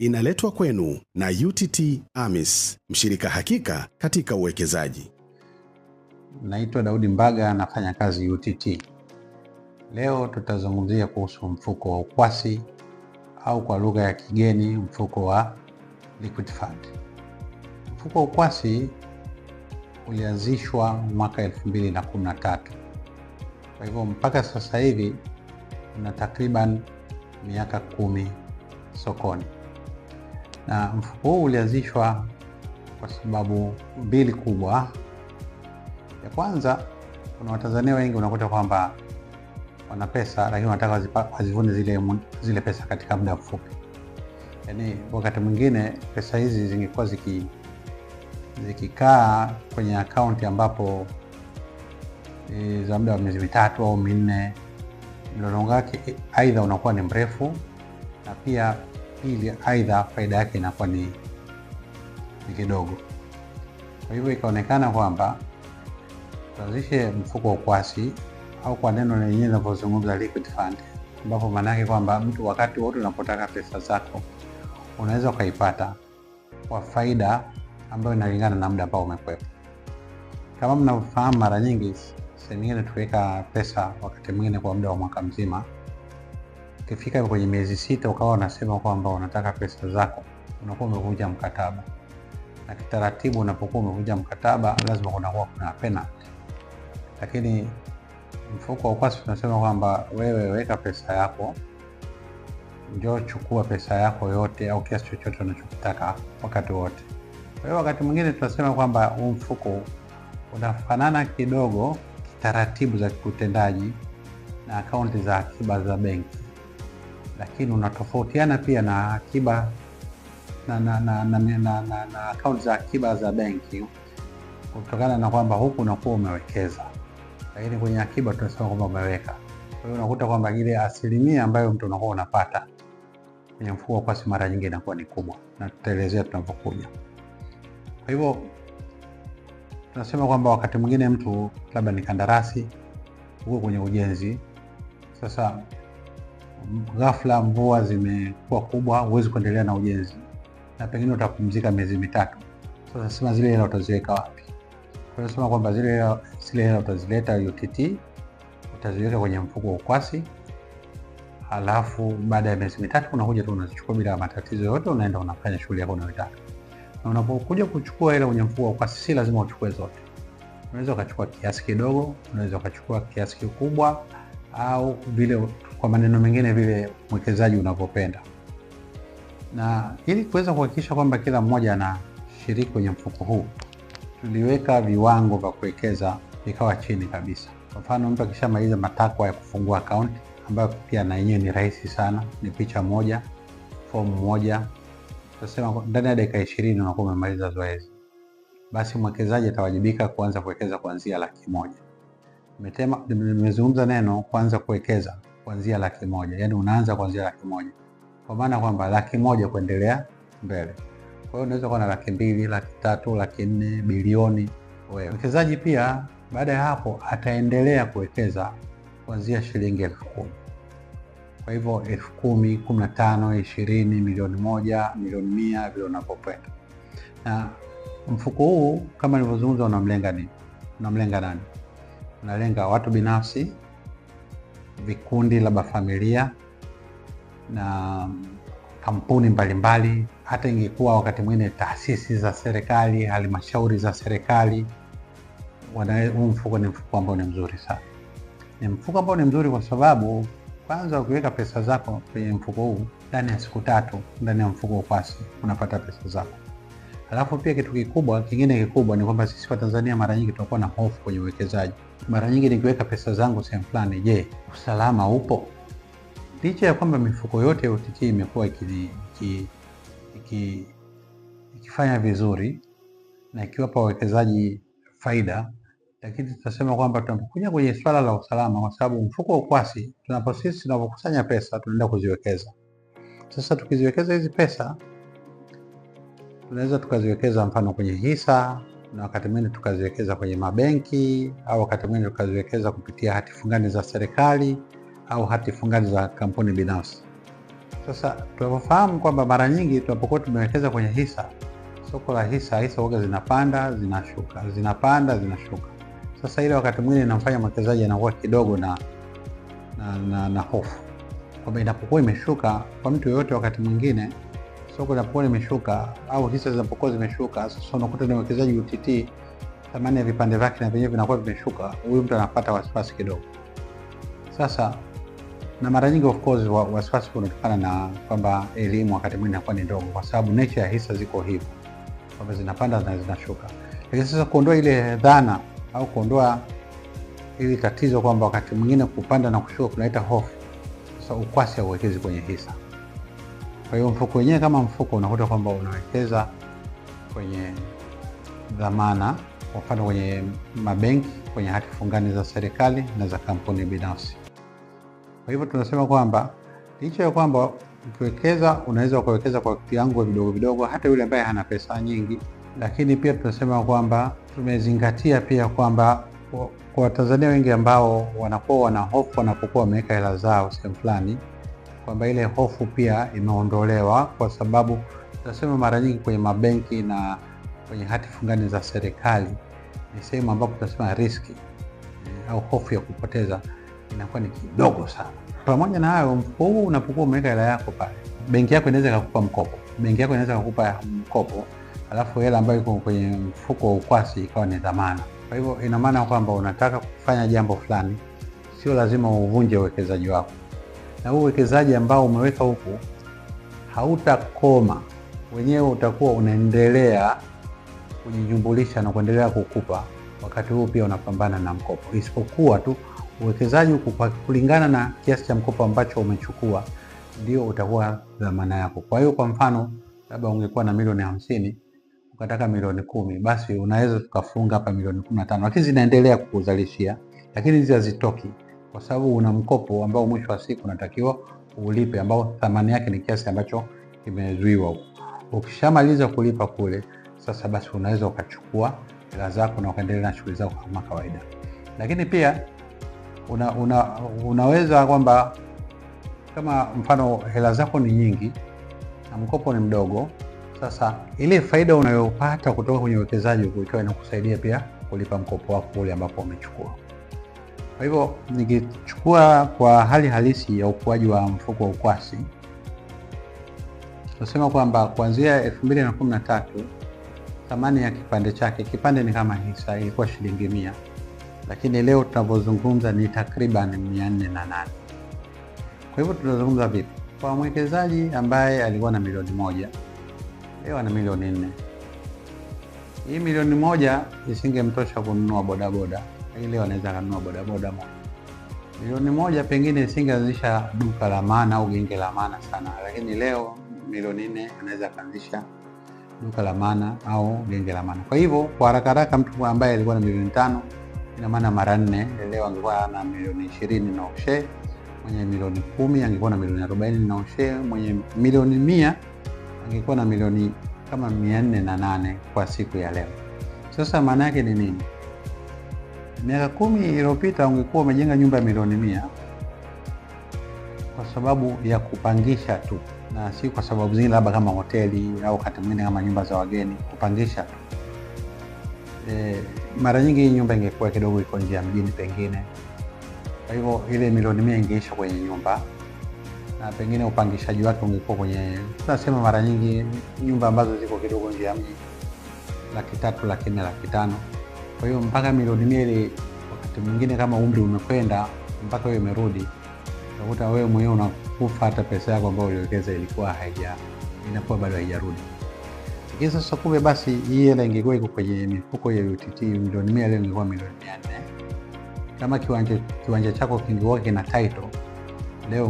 inaletwa kwenu na UTT AMIS, mshirika hakika katika uwekezaji. Naitwa Daudi Mbaga, nafanya kazi UTT. Leo tutazungumzia kuhusu mfuko wa ukwasi au kwa lugha ya kigeni mfuko wa liquid fund. Mfuko wa ukwasi ulianzishwa mwaka 2013. Kwa hivyo mpaka sasa hivi una takriban miaka 10 sokoni. Na mfuko huu ulianzishwa kwa sababu mbili kubwa. Ya kwanza, kuna Watanzania wengi unakuta kwamba wana pesa lakini wanataka wazivune zile pesa katika muda mfupi. Yaani wakati mwingine pesa hizi zingekuwa zikikaa kwenye akaunti ambapo za muda wa miezi 3 au 4, mlolongo wake aidha unakuwa ni mrefu, na pia pili aidha faida yake inakuwa ni kidogo. Kwa hivyo ikaonekana kwamba tuanzishe mfuko wa ukwasi au kwa neno lenyewe linavyozungumza liquid fund, ambapo maana yake kwamba mtu wakati wote unapotaka pesa zako unaweza ukaipata kwa faida ambayo inalingana na muda ambao umekwepo. Kama mnafahamu, mara nyingi sehemu nyingine tuweka pesa wakati mwingine kwa muda wa mwaka mzima. Ukifika kwenye miezi 6 ukawa unasema kwamba unataka pesa zako, unakuwa umevunja mkataba. Na kitaratibu unapokuwa umevunja mkataba lazima kuna penalty. Lakini mfuko wa ukwasi tunasema kwamba wewe weka pesa yako, njoo chukua pesa yako yote au kiasi chochote unachotaka wakati wote. Kwa hiyo wakati mwingine tunasema kwamba huu mfuko unafanana kidogo taratibu za kiutendaji na akaunti za akiba za benki, lakini unatofautiana pia na akiba na akaunti za akiba za benki kutokana na kwamba huku unakuwa umewekeza, lakini kwenye akiba tunasema kwamba umeweka. Kwa hiyo unakuta kwamba ile asilimia ambayo mtu unakuwa unapata kwenye mfuko wa ukwasi mara nyingi inakuwa ni kubwa, na tutaelezea tunapokuja. Kwa hivyo tunasema kwamba wakati mwingine mtu labda ni kandarasi huko kwenye ujenzi, sasa ghafla mvua zimekuwa kubwa, huwezi kuendelea na ujenzi na pengine utapumzika miezi 3. Sasa sema zile hela utaziweka wapi? Kwa hiyo sema kwamba zile hela utazileta UTT, utaziweka kwenye mfuko wa ukwasi, halafu baada ya miezi 3 unakuja tu unazichukua bila matatizo yote, unaenda unafanya shughuli yako unayotaka. Na unapokuja kuchukua hela kwenye mfuko wa ukwasi si lazima uchukue zote. Unaweza ukachukua kiasi kidogo, unaweza ukachukua kiasi kikubwa, au vile kwa maneno mengine vile mwekezaji unavyopenda. Na ili kuweza kuhakikisha kwamba kila mmoja anashiriki kwenye mfuko huu, tuliweka viwango vya kuwekeza vikawa chini kabisa. Kwa mfano, mtu akishamaliza matakwa ya kufungua account, ambayo pia na yenyewe ni rahisi sana, ni picha moja, fomu moja, tunasema ndani ya dakika 20 unakuwa umemaliza zoezi. Basi mwekezaji atawajibika kuanza kuwekeza kuanzia 100,000. Nimezungumza neno kuanza kuwekeza kuanzia 100,000, yani unaanza kuanzia 100,000. Kwa maana kwamba 100,000 kuendelea mbele. Kwa hiyo unaweza kuwa na 200,000, 300,000, 400,000, bilioni wewe. Mwekezaji pia baada ya hapo ataendelea kuwekeza kuanzia shilingi 10,000. Kwa hivyo 10,000, 15,000, 20, milioni 1, milioni 100 vile unapokwenda. Na mfuko huu kama nilivyozungumza unamlenga nini? Unamlenga nani? Unalenga watu binafsi, vikundi labda familia, na kampuni mbalimbali, hata ingekuwa wakati mwingine taasisi za serikali, halmashauri za serikali. Huu mfuko ni mfuko ambao ni mzuri sana. Ni mfuko ambao ni mzuri kwa sababu kwanza ukiweka pesa zako kwenye mfuko huu, ndani ya siku 3 ndani ya mfuko wa ukwasi unapata pesa zako. Alafu pia kitu kingine kikubwa ni kwamba sisi wa Tanzania mara nyingi tunakuwa na hofu kwenye uwekezaji. Mara nyingi nikiweka pesa zangu sehemu fulani, je, usalama upo? Licha ya kwamba mifuko yote ya UTT imekuwa ikifanya vizuri na ikiwapa wawekezaji faida, lakini tutasema kwamba tunapokuja kwenye swala la usalama, kwa sababu mfuko wa ukwasi tunapokusanya pesa tunaenda kuziwekeza. Sasa tukiziwekeza hizi pesa, tunaweza tukaziwekeza mfano kwenye hisa, na wakati mwingine tukaziwekeza kwenye mabenki, au wakati mwingine tukaziwekeza kupitia hati fungani za serikali au hati fungani za kampuni binafsi. Sasa tunapofahamu kwamba mara nyingi tunapokuwa tumewekeza kwenye hisa, soko la hisa huwa zinapanda zinashuka, zinapanda zinashuka. Sasa ile wakati mwingine inamfanya mwekezaji anakuwa kidogo na hofu kwamba inapokuwa imeshuka kwa mtu yoyote, wakati mwingine soko linapokuwa limeshuka au hisa zinapokuwa zimeshuka, sasa unakuta ni mwekezaji UTT, thamani ya vipande vyake na vyenyewe vinakuwa vimeshuka, huyu mtu anapata wasiwasi kidogo. Sasa na mara nyingi of course wasiwasi unatokana na kwamba elimu wakati mwingine inakuwa ni ndogo, kwa sababu nature ya hisa ziko hivyo kwamba zinapanda na zinashuka. Lakini sasa kuondoa ile dhana au kuondoa ili tatizo kwamba wakati mwingine kupanda na kushuka kunaleta hofu, sasa ukwasi hauwekezi kwenye hisa. Kwa hiyo mfuko wenyewe kama mfuko unakuta kwamba unawekeza kwenye dhamana, kwa mfano kwenye mabenki, kwenye hati fungani za serikali na za kampuni binafsi. Kwa hivyo tunasema kwamba licha ya kwamba ukiwekeza unaweza kuwekeza kwa kiwango vidogo vidogo hata yule ambaye hana pesa nyingi, lakini pia tunasema kwamba tumezingatia pia kwamba kwa Watanzania wengi ambao wanakuwa wana hofu wanapokuwa wameweka hela zao sehemu fulani, kwamba ile hofu pia imeondolewa, kwa sababu tunasema mara nyingi kwenye mabenki na kwenye hati fungani za serikali ni sehemu ambapo tunasema riski au hofu ya kupoteza inakuwa ni kidogo sana. Pamoja na hayo, mfuko huu unapokuwa umeweka hela yako pale, benki yako inaweza kukupa mkopo. Benki yako inaweza kukupa mkopo, alafu hela ambayo iko kwenye mfuko wa ukwasi ikawa ni dhamana. Kwa hivyo ina maana kwamba unataka kufanya jambo fulani, sio lazima uvunje uwekezaji wako. Na huu uwekezaji ambao umeweka huku hautakoma, wenyewe utakuwa unaendelea kujijumbulisha na kuendelea kukupa, wakati huu pia unapambana na mkopo. Isipokuwa tu uwekezaji huku kulingana na kiasi cha mkopo ambacho umechukua ndio utakuwa dhamana yako. Kwa hiyo kwa mfano labda ungekuwa na milioni 50 ukataka milioni 10, basi unaweza tukafunga hapa milioni 15, lakini zinaendelea kukuzalishia, lakini hizi hazitoki kwa sababu una mkopo ambao mwisho wa siku unatakiwa ulipe, ambao thamani yake ni kiasi ambacho kimezuiwa. Ukishamaliza kulipa kule, sasa basi unaweza ukachukua hela zako na ukaendelea na shughuli zako kama kawaida. Lakini pia unaweza kwamba kama mfano hela zako ni nyingi na mkopo ni mdogo, sasa ile faida unayopata kutoka kwenye uwekezaji ukiwa inakusaidia pia kulipa mkopo wako ule ambapo umechukua. Kwa hivyo nikichukua kwa hali halisi ya ukuaji wa mfuko wa ukwasi, tunasema kwamba kuanzia 2013 thamani ya kipande chake, kipande ni kama hisa, ilikuwa shilingi 100, lakini leo tunapozungumza ni takriban 408. Kwa hivyo tunazungumza vipi? Kwa mwekezaji ambaye alikuwa na milioni 1, leo ana milioni 4. Hii milioni 1 isingemtosha kununua bodaboda, lakini leo anaweza kununua bodaboda moja. Milioni 1 pengine isingeanzisha duka la maana au genge la maana sana, lakini leo milioni 4 anaweza kuanzisha duka la maana au genge la maana. Kwa hivyo kwa haraka haraka, mtu ambaye alikuwa na milioni 5, ina maana mara 4, leo angekuwa na milioni 20 na ushe. Mwenye milioni 10 angekuwa na milioni 40 na ushe. Mwenye milioni 100 angekuwa na milioni kama 408 kwa siku ya leo. Sasa maana yake ni nini? Miaka 10 iliyopita ungekuwa umejenga nyumba ya milioni 100 kwa sababu ya kupangisha tu, na si kwa sababu zingine labda kama hoteli au wakati mwingine kama nyumba za wageni, kupangisha tu. Mara nyingi nyumba ingekuwa kidogo iko nje ya mjini pengine. Kwa hivyo ile milioni 100 ingeisha kwenye nyumba, na pengine upangishaji wake ungekuwa kwenye, tunasema mara nyingi nyumba ambazo ziko kidogo nje ya mji, 300,000, 400,000, 500,000. Kwa hiyo mpaka milioni 100 ile, wakati mwingine kama umri umekwenda mpaka wewe umerudi, unakuta wewe mwenyewe unakufa hata pesa yako ambayo uliwekeza ilikuwa inakuwa bado haijarudi. Lakini sasa kumbe basi hii hela ingekuwa iko kwenye mifuko ya UTT, milioni 100 leo ingekuwa milioni 400. Kama kiwanja chako kingekuwa kina title, leo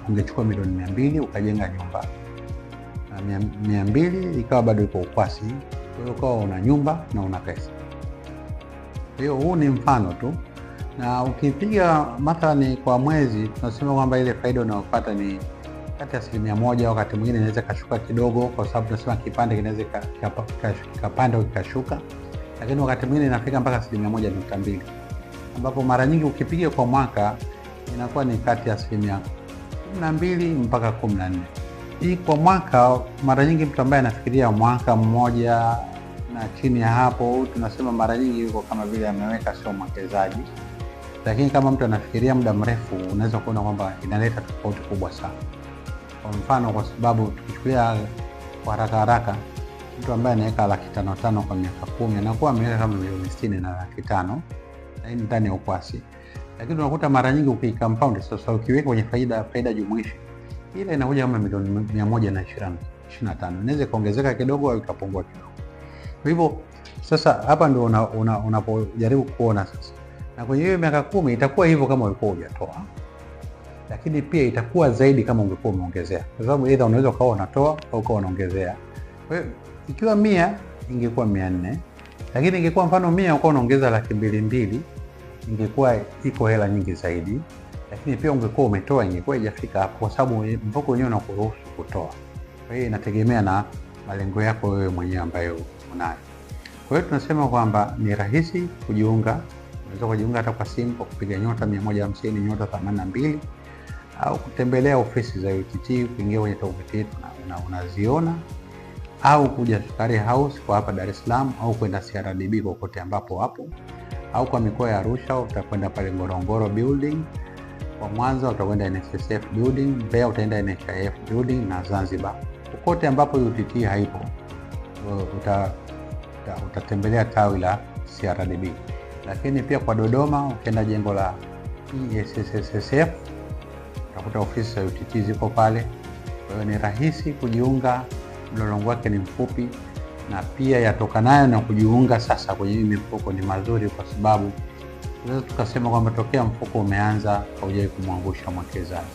ungechukua milioni 200 ukajenga nyumba, na 200 ikawa bado iko ukwasi. Kwa hiyo ukawa una nyumba na una pesa. Kwa hiyo huu ni mfano tu, na ukipiga mathalan kwa mwezi, tunasema kwamba ile faida unayopata ni kati ya 1%, wakati mwingine inaweza kashuka kidogo, kwa sababu tunasema kipande kinaweza kikapanda au kikashuka, lakini wakati mwingine inafika mpaka 1.2, ambapo mara nyingi ukipiga kwa mwaka inakuwa ni kati ya 12 mpaka 14. Hii kwa mwaka, mara nyingi mtu ambaye anafikiria mwaka mmoja na chini ya hapo, tunasema mara nyingi yuko kama vile ameweka, sio mwekezaji. Lakini kama mtu anafikiria muda mrefu, unaweza kuona kwamba inaleta tofauti kubwa sana. Kwa mfano, kwa sababu tukichukulia kwa haraka mtu ambaye anaweka 500,000 kwa miaka 10 anakuwa ameweka kama milioni 60 na 500,000, na hii ndani ya ukwasi. Lakini unakuta mara nyingi ukicompound, sasa ukiweka kwenye faida jumuishi, ile inakuja kama milioni 125. Inaweza kuongezeka kidogo au ikapungua kidogo. Kwa hivyo sasa hapa ndio unapojaribu kuona sasa. Na kwenye hiyo miaka 10 itakuwa hivyo kama ulikuwa hujatoa. Lakini pia itakuwa zaidi kama ungekuwa umeongezea. Kwa sababu either unaweza ukawa unatoa au ukawa unaongezea. Kwa hiyo ikiwa 100 ingekuwa 400, lakini ingekuwa mfano 100 ukawa unaongeza 200,000, ingekuwa iko hela nyingi zaidi. Lakini pia ungekuwa umetoa, ingekuwa haijafika hapo, kwa sababu mfuko wenyewe unakuruhusu kutoa. Kwa hiyo inategemea na malengo yako wewe mwenyewe ambayo unayo. Kwa hiyo tunasema kwamba ni rahisi kujiunga. Unaweza kujiunga hata kwa simu kwa kupiga nyota 150 nyota 82, au kutembelea ofisi za UTT, kuingia kwenye tovuti yetu na unaziona, au kuja Sukari House kwa hapa Dar es Salaam, au kwenda CRDB kokote ambapo hapo, au kwa mikoa ya Arusha utakwenda pale Ngorongoro building, kwa Mwanza utakwenda NSSF building, Mbeya utaenda NHIF building, na Zanzibar kokote ambapo UTT haipo utatembelea tawi la CRDB. Lakini pia kwa Dodoma ukienda jengo la PSSSF utakuta ofisi za UTT ziko pale. Kwa hiyo ni rahisi kujiunga, mlolongo wake ni mfupi, na pia yatokanayo na kujiunga sasa kwenye hii mifuko ni mazuri, kwa sababu tunaweza tukasema kwamba tokea mfuko umeanza haujawahi kumwangusha mwekezaji.